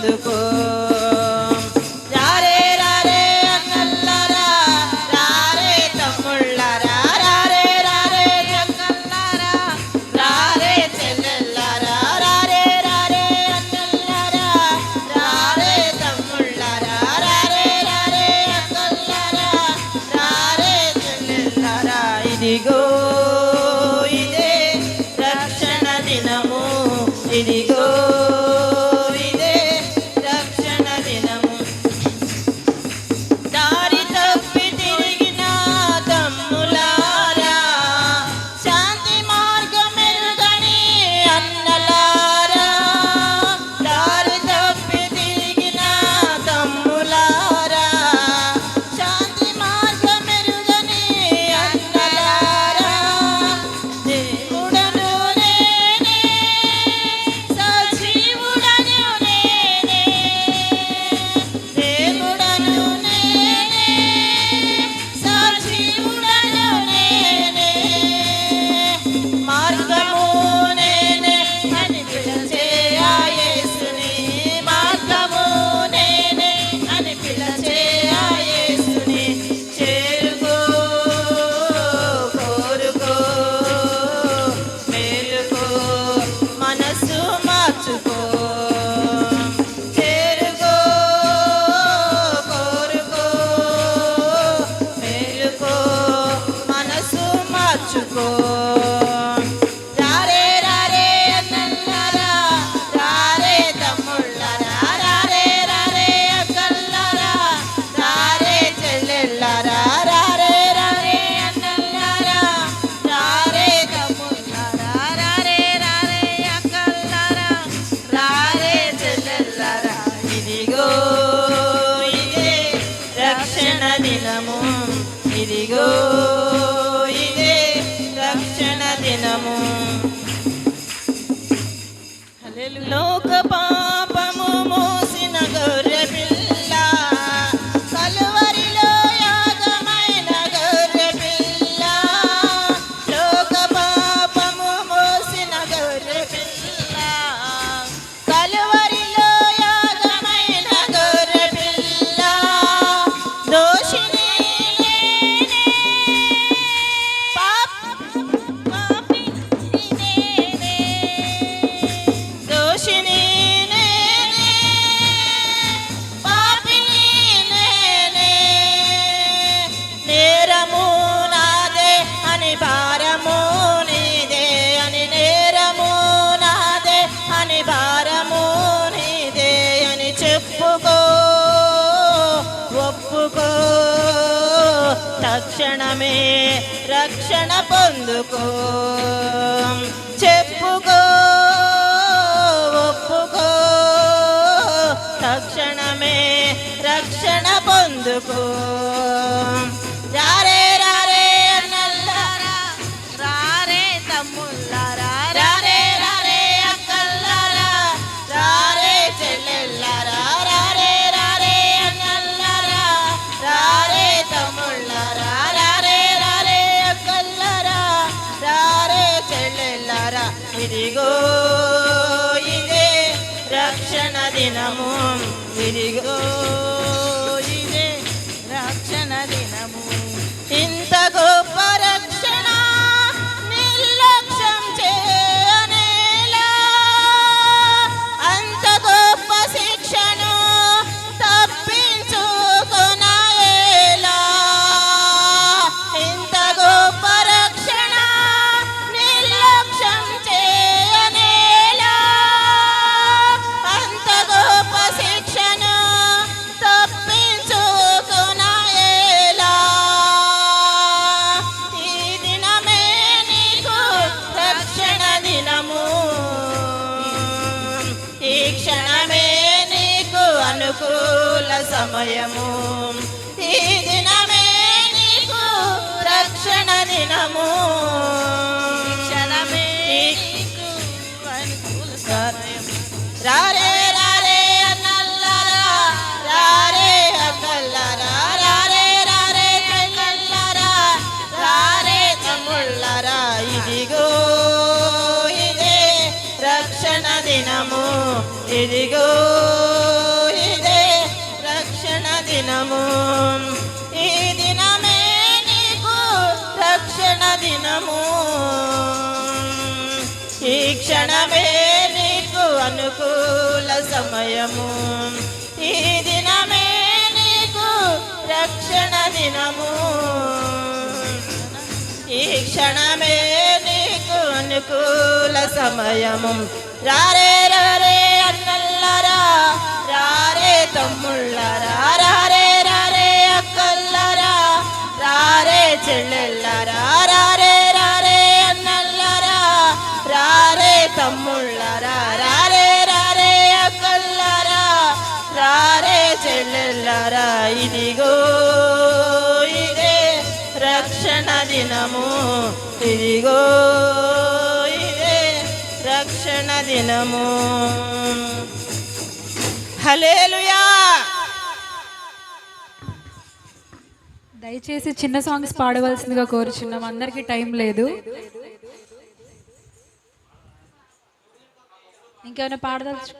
పొందుకో. ఇదిగో ఇదే రక్షణ దినము, ఇదిగో ఇదే రక్షణ దినము. దారి తప్పి తిరిగిన తమ్ములారా, శాంతి మార్గమెరుగని అన్నలారా, దారి తప్పి తిరిగిన తమ్ములారా, శాంతి మార్గమెరుగని అన్నలారా, దేవుడను నేనే, సజీవుడను నేనే, దేవుడను నేనే, సజీవుడను నేనే, మార్గము నేనే అని పిలిచే ఆ యేసుని, మార్గము నేనే అని పిలిచే ఆ యేసుని చేరుకో, కోరుకో, మేలుకో, మనసు మార్చుకో. చేరుకో, కోరుకో, మేలుకో, మనసు మార్చుకో. రారే రారే అన్నలారా, రారే తమ్ముళ్ళారా, రారే రారే అక్కల్లారా, రారే చెల్లెళ్ళారా, రారే రారే అన్నలారా, రారే తమ్ముళ్ళారా, రారే రారే అక్కల్లారా, రారే చెల్లెళ్ళారా. ఇదిగో ఇదే రక్షణ దినము, ఇదిగో ఇదే రక్షణ దినము. లోక పాపము మోసిన గొర్రె పిల్ల, కలువరిలో యాగమైన గొర్రె పిల్ల, లోక పాపము మోసిన గొర్రె పిల్ల, కలువరిలో యాగమైన గొర్రె పిల్ల, దోషిని నేనే, పాపిని నేనే, దోషిని నేనే, పాపిని నేనే, నేరము నాదే అని భారము నీదే అని, నేరము నాదే అని భారము నీదే అని చెప్పుకో, ఒప్పుకో, తక్షణమే రక్షణ పొందుకో. చెప్పుకో, ఒప్పుకో, తక్షణమే రక్షణ పొందుకో. రారే రారే అన్నల్లారా, రారే తమ్ముళ్ళారా, రారే రారే అక్కల్లారా, రారే చెల్లెళ్ళారా, రారే రారే అన్నల్లారా, రారే తమ్ముళ్ళారా, రారే రారే అక్కల్లారా, రారే చెల్లెళ్ళారా. ఇదిగో ఇదే రక్షణ దినము, ఇదిగో ఇదే రక్షణ దినము. ఇంత గొప్ప రక్షణ నిర్లక్ష్యం చేయనేలా, అంత గొప్ప శిక్షను తప్పించుకొనయేలా, ఇంత గొప్ప రక్షణ నిర్లక్ష్యం చేయనేలా, అంత గొప్ప శిక్షను తప్పించుకొనయేలా. ఈ దినమే నీకు రక్షణ దినము, ఈ క్షణమే నీకు అనుకూల సమయము, ఈ దినమే నీకు రక్షణ దినము, ఈ క్షణమే నీకు అనుకూల సమయము. రారే రారే అన్నల్లారా, రారే అక్కల్లారా, రారే రారే చెల్లెళ్ళారా, రారే తమ్ముళ్ళారా. ఇదిగో ఇదే రక్షణ దినము, ఇదిగో దినము, ఈ దినమే నీకు రక్షణ దినము, ఈ క్షణమే నీకు అనుకూల సమయము, ఈ దినమే నీకు రక్షణ దినము, ఈ క్షణమే నీకు అనుకూల సమయము. రారే రారే అన్నల్లారా, రారే తమ్ముళ్ళారా, రారే రారే అక్కల్లారా, రారే చెల్లెల్లారా, రారే రారే అన్నల్లారా, రారే తమ్ముళ్ళారా, రారే రారే అక్కల్లారా, రారే చెల్లెల్లారా. ఇదిగో ఇదే రక్షణ దినము, ఇదిగో ఇదే రక్షణ దినము. హల్లెలూయా. దయచేసి చిన్న సాంగ్స్ పాడవలసిందిగా కోరుచున్నాం, అందరికీ టైం లేదు. ఇంకేమైనా పాడదలుచు